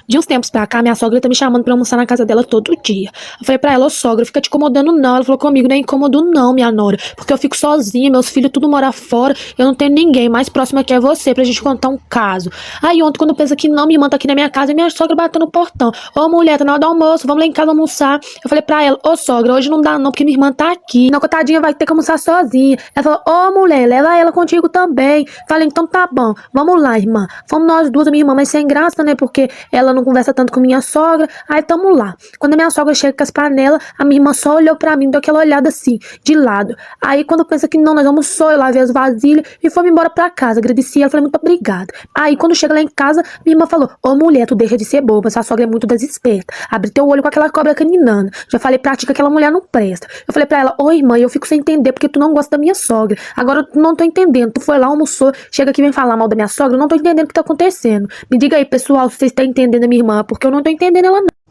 De uns tempos pra cá, minha sogra tá me chamando pra almoçar na casa dela todo dia. Eu falei pra ela, ô sogra, fica te incomodando não. Ela falou comigo, não é incômodo não, minha nora, porque eu fico sozinha, meus filhos tudo moram fora, eu não tenho ninguém mais próximo aqui é você, pra gente contar um caso. Aí ontem, quando pensa que não, minha irmã tá aqui na minha casa, minha sogra bateu no portão. Ô mulher, tá na hora do almoço, vamos lá em casa almoçar. Eu falei pra ela, ô sogra, hoje não dá não, porque minha irmã tá aqui. Não, coitadinha, vai ter que almoçar sozinha. Ela falou, ô mulher, leva ela contigo também. Falei, então tá bom, vamos lá, irmã. Fomos nós duas, a minha irmã, mas sem graça, né, porque ela não conversa tanto com minha sogra. Aí tamo lá. Quando a minha sogra chega com as panelas, a minha irmã só olhou pra mim, deu aquela olhada assim, de lado. Aí quando pensa que não, nós almoçou, eu lavei as vasilhas e fomos embora pra casa. Agradeci ela, falei muito obrigada. Aí quando chega lá em casa, minha irmã falou, ô mulher, tu deixa de ser boba, sua sogra é muito desesperta. Abre teu olho com aquela cobra caninana. Já falei pra ti que aquela mulher não presta. Eu falei pra ela, ô irmã, eu fico sem entender porque tu não gosta da minha sogra. Agora eu não tô entendendo. Tu foi lá, almoçou, chega aqui e vem falar mal da minha sogra, eu não tô entendendo o que tá acontecendo. Me diga aí, pessoal, se vocês estão entendendo a minha irmã, porque eu não tô entendendo ela não.